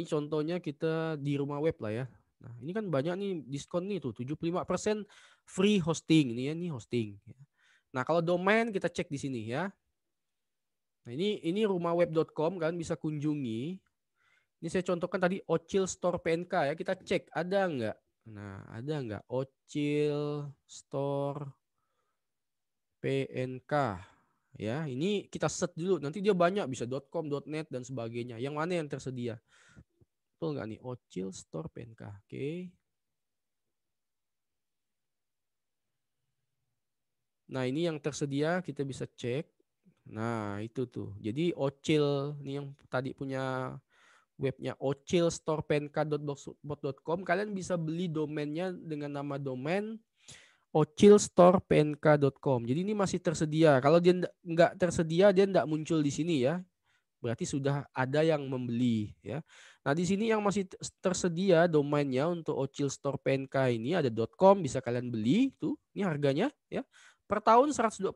contohnya kita di Rumah Web lah ya. Nah, ini kan banyak nih diskon nih tuh 75% free hosting ini ya, ini hosting. Nah, kalau domain kita cek di sini ya. Nah, ini rumahweb.com, kalian bisa kunjungi. Ini saya contohkan tadi Ocil Store PNK ya. Kita cek ada nggak? Nah, ada nggak Ocil Store PNK? Ya, ini kita set dulu. Nanti dia banyak, bisa .com, .net dan sebagainya. Yang mana yang tersedia? Betul nggak nih? Ocil Store PNK. Oke. Nah, ini yang tersedia kita bisa cek. Nah, itu tuh. Jadi Ocil ini yang tadi punya webnya ocilstorepenka.blogspot.com. Kalian bisa beli domainnya dengan nama domain ocilstorepnk.com. Jadi ini masih tersedia. Kalau dia nggak tersedia, dia nggak muncul di sini ya. Berarti sudah ada yang membeli ya. Nah, di sini yang masih tersedia domainnya untuk ocilstorepnk ini ada .com, bisa kalian beli tuh. Ini harganya ya. Per tahun 125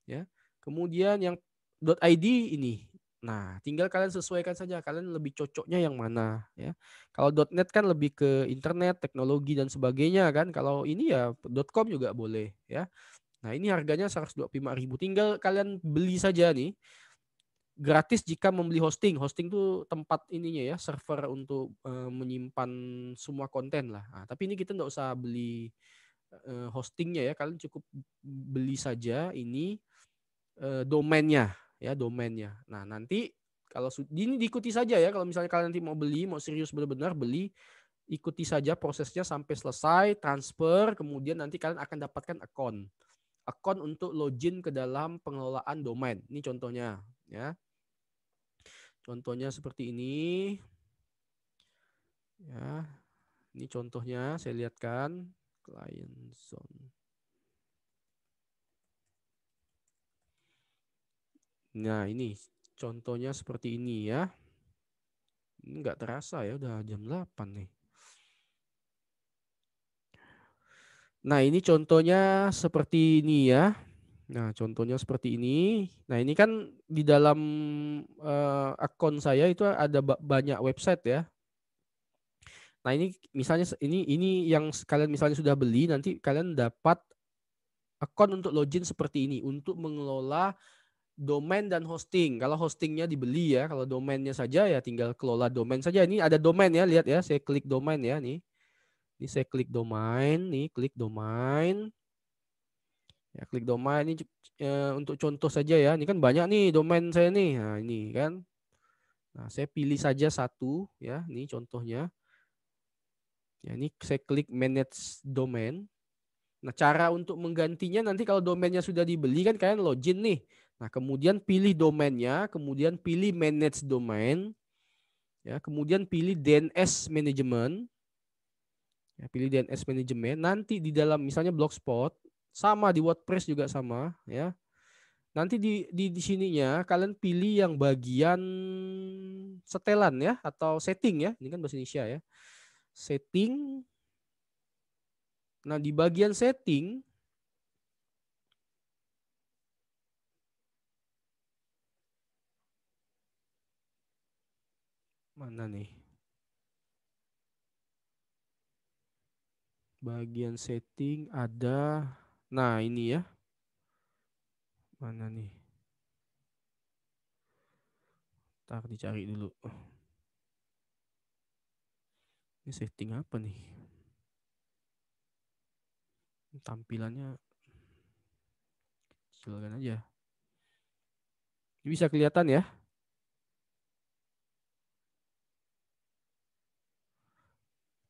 ya. Kemudian yang .id ini. Nah, tinggal kalian sesuaikan saja kalian lebih cocoknya yang mana ya. Kalau .net kan lebih ke internet, teknologi dan sebagainya kan. Kalau ini ya .com juga boleh ya. Nah, ini harganya 125.000. Tinggal kalian beli saja nih. Gratis jika membeli hosting. Hosting tuh tempat ininya ya, server untuk menyimpan semua konten lah. Nah, tapi ini kita nggak usah beli hostingnya ya. Kalian cukup beli saja ini domainnya ya, domainnya. Nah, nanti kalau ini diikuti saja ya, kalau misalnya kalian nanti mau beli, mau serius benar-benar beli, ikuti saja prosesnya sampai selesai, transfer, kemudian nanti kalian akan dapatkan akun untuk login ke dalam pengelolaan domain. Ini contohnya ya. Contohnya seperti ini. Ya. Ini contohnya saya lihatkan client zone. Nah, ini contohnya seperti ini ya. Ini nggak terasa ya, udah jam 8 nih. Nah, ini contohnya seperti ini ya. Nah, contohnya seperti ini. Nah, ini kan di dalam akun saya itu ada banyak website ya. Nah, ini misalnya ini yang kalian misalnya sudah beli, nanti kalian dapat akun untuk login seperti ini untuk mengelola domain dan hosting. Kalau hostingnya dibeli ya, kalau domainnya saja ya tinggal kelola domain saja. Ini ada domain ya, lihat ya, saya klik domain ya nih. Ini saya klik domain, nih klik domain. Ya, klik domain ini untuk contoh saja ya. Ini kan banyak nih domain saya nih. Nah, ini kan. Nah, saya pilih saja satu ya. Ini contohnya. Ya, ini saya klik manage domain. Nah, cara untuk menggantinya nanti kalau domainnya sudah dibeli kan kalian login nih. Nah, kemudian pilih domainnya, kemudian pilih manage domain. Ya, kemudian pilih DNS management. Ya, pilih DNS management. Nanti di dalam misalnya Blogspot sama di WordPress juga sama ya. Nanti di sininya kalian pilih yang bagian setelan ya atau setting ya. Ini kan bahasa Indonesia ya. Setting. Nah, di bagian setting mana nih? Bagian setting ada. Nah, ini ya. Mana nih? Ntar dicari dulu. Ini setting apa nih? Tampilannya kecilkan aja. Ini bisa kelihatan ya.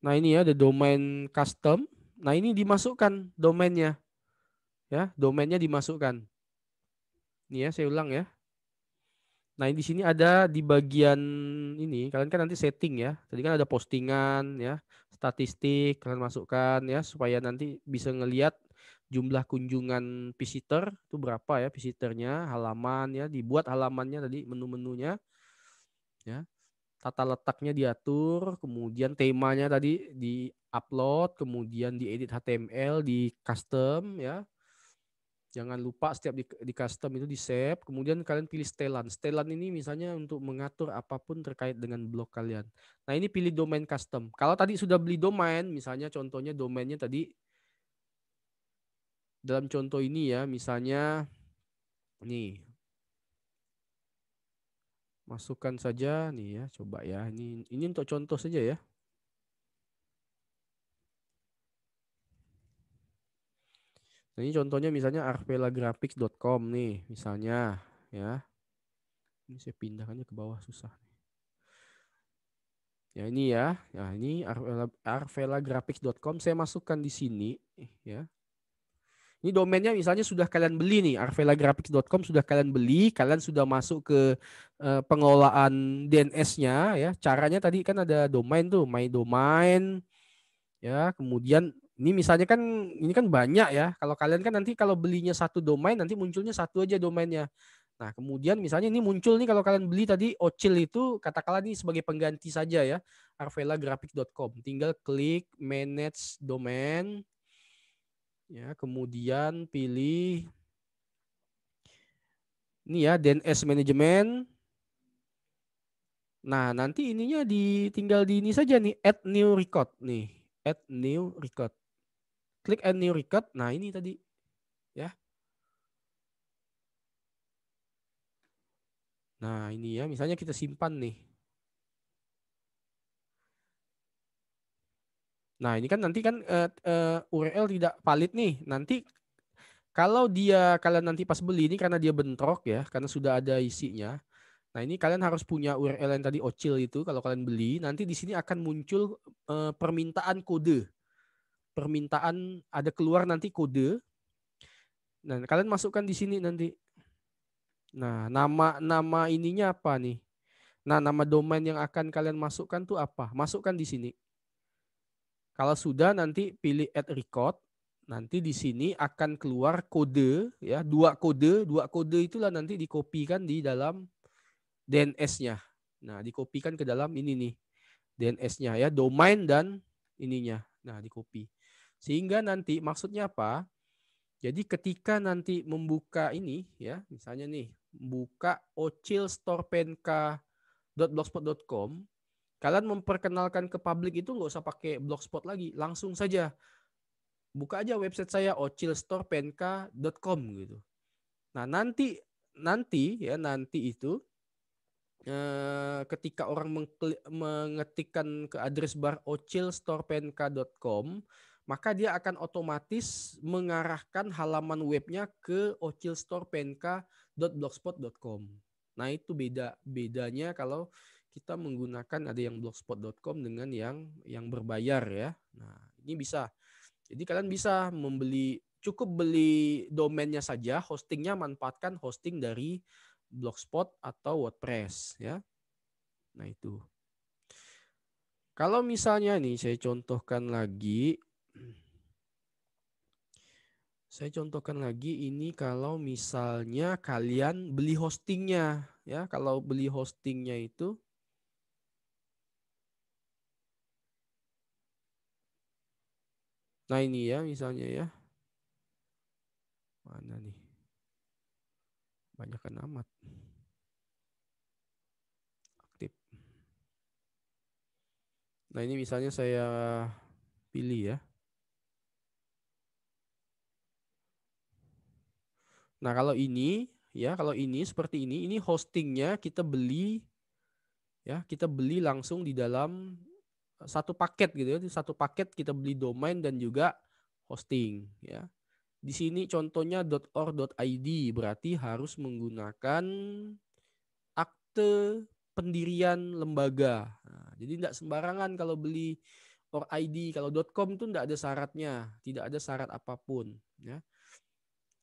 Nah, ini ya ada domain custom. Nah, ini dimasukkan domainnya. Ya, domainnya dimasukkan. Ini ya, saya ulang ya. Nah, di sini ada di bagian ini, kalian kan nanti setting ya. Tadi kan ada postingan ya, statistik kalian masukkan ya supaya nanti bisa ngelihat jumlah kunjungan visitor itu berapa ya visitornya, halaman ya, dibuat halamannya tadi menu-menunya ya. Tata letaknya diatur, kemudian temanya tadi di-upload, kemudian diedit HTML, di custom ya. Jangan lupa setiap di custom itu di save. Kemudian kalian pilih setelan. Setelan ini misalnya untuk mengatur apapun terkait dengan blog kalian. Nah, ini pilih domain custom. Kalau tadi sudah beli domain, misalnya contohnya domainnya tadi dalam contoh ini ya, misalnya nih masukkan saja nih ya, coba ya. Ini untuk contoh saja ya. Nah, ini contohnya misalnya arvelagraphics.com nih, misalnya ya. Ini saya pindahkannya ke bawah susah. Ya ini ya. Nah, ini arvelagraphics.com saya masukkan di sini ya. Ini domainnya misalnya sudah kalian beli nih, arvelagraphics.com sudah kalian beli, kalian sudah masuk ke pengelolaan DNS-nya ya. Caranya tadi kan ada domain tuh, my domain ya. Kemudian Ini misalnya kan ini kan banyak ya. Kalau kalian kan nanti kalau belinya satu domain nanti munculnya satu aja domainnya. Nah, kemudian misalnya ini muncul nih kalau kalian beli tadi Ocil itu katakanlah ini sebagai pengganti saja ya, arvelagraphics.com. Tinggal klik manage domain ya, kemudian pilih ini ya DNS management. Nah, nanti ininya tinggal di ini saja nih, add new record nih, add new record. Klik add new record. Nah, ini tadi ya. Nah, ini ya, misalnya kita simpan nih. Nah, ini kan nanti kan URL tidak valid nih. Nanti kalau kalian nanti pas beli ini karena dia bentrok ya, karena sudah ada isinya. Nah, ini kalian harus punya URL yang tadi Ocil itu kalau kalian beli, nanti di sini akan muncul permintaan kode. Permintaan ada keluar nanti kode. Nah, kalian masukkan di sini nanti. Nah, nama ininya apa nih? Nah, nama domain yang akan kalian masukkan tuh apa? Masukkan di sini. Kalau sudah nanti pilih add record. Nanti di sini akan keluar kode ya, dua kode itulah nanti dikopikan di dalam DNS-nya. Nah, dikopikan ke dalam ini nih. DNS-nya ya, domain dan ininya. Nah, dikopi. Sehingga nanti maksudnya apa? Jadi ketika nanti membuka ini ya, misalnya nih, buka ocilstorepenka.blogspot.com, kalian memperkenalkan ke publik itu nggak usah pakai blogspot lagi, langsung saja buka aja website saya ocilstorepenka.com gitu. Nah, nanti itu ketika orang mengetikkan ke address bar ocilstorepenka.com, maka dia akan otomatis mengarahkan halaman webnya ke ocilstorepenka.blogspot.com. Nah, itu bedanya kalau kita menggunakan ada yang blogspot.com dengan yang berbayar ya. Nah, ini bisa. Jadi kalian bisa cukup beli domainnya saja, hostingnya manfaatkan hosting dari Blogspot atau WordPress ya. Nah, itu. Kalau misalnya nih saya contohkan lagi ini kalau misalnya kalian beli hostingnya ya. Kalau beli hostingnya itu nah ini ya misalnya ya. Mana nih? Banyakan amat. Aktif. Nah, ini misalnya saya pilih ya. Nah, kalau ini seperti ini hostingnya kita beli ya, kita beli langsung di dalam satu paket gitu ya. Satu paket kita beli domain dan juga hosting ya. Di sini contohnya .or.id berarti harus menggunakan akte pendirian lembaga. Nah, jadi tidak sembarangan kalau beli .or.id, kalau .com itu tidak ada syaratnya, tidak ada syarat apapun ya.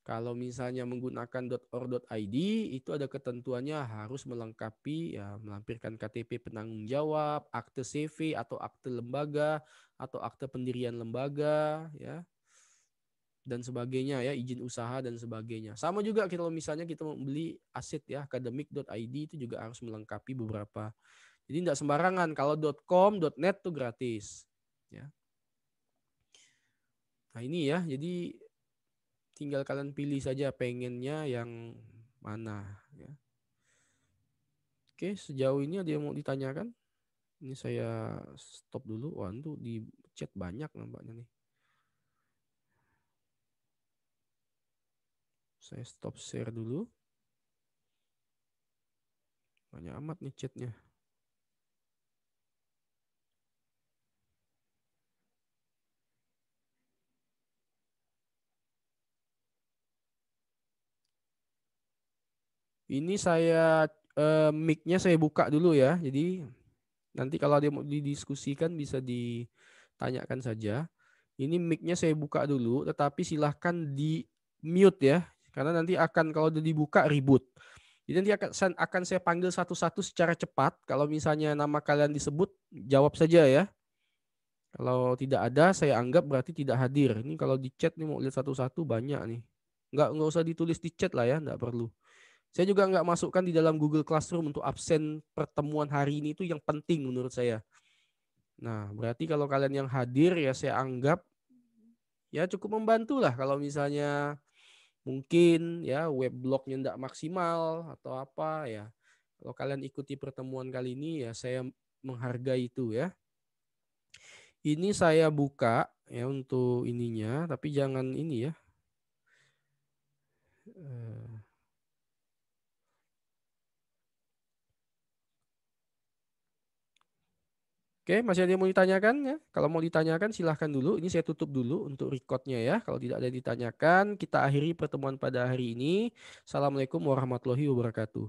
Kalau misalnya menggunakan .or.id itu ada ketentuannya harus melengkapi ya, melampirkan KTP penanggung jawab, akte CV atau akte lembaga atau akte pendirian lembaga ya dan sebagainya ya, izin usaha dan sebagainya. Sama juga kalau misalnya kita membeli aset ya, academic.id itu juga harus melengkapi beberapa. Jadi tidak sembarangan, kalau .com, .net tuh gratis ya. Nah, ini ya, jadi tinggal kalian pilih saja pengennya yang mana ya. Oke, sejauh ini ada yang mau ditanyakan? Ini saya stop dulu. Wah, itu di chat banyak nampaknya nih. Saya stop share dulu. Banyak amat nih chatnya. Ini saya mic-nya saya buka dulu ya. Jadi nanti kalau ada yang mau didiskusikan bisa ditanyakan saja. Ini mic-nya saya buka dulu, tetapi silahkan di mute ya. Karena nanti akan kalau udah dibuka ribut. Jadi nanti akan saya panggil satu-satu secara cepat. Kalau misalnya nama kalian disebut, jawab saja ya. Kalau tidak ada, saya anggap berarti tidak hadir. Ini kalau di chat nih mau lihat satu-satu banyak nih. Nggak usah ditulis di chat lah ya, nggak perlu. Saya juga nggak masukkan di dalam Google Classroom untuk absen pertemuan hari ini itu yang penting menurut saya. Nah, berarti kalau kalian yang hadir ya saya anggap ya cukup membantu lah kalau misalnya mungkin ya web blognya nggak maksimal atau apa ya. Kalau kalian ikuti pertemuan kali ini ya saya menghargai itu ya. Ini saya buka ya untuk ininya, tapi jangan ini ya. Eh, Oke, masih ada yang mau ditanyakan ya? Kalau mau ditanyakan silahkan dulu. Ini saya tutup dulu untuk recordnya ya. Kalau tidak ada yang ditanyakan, kita akhiri pertemuan pada hari ini. Assalamualaikum warahmatullahi wabarakatuh.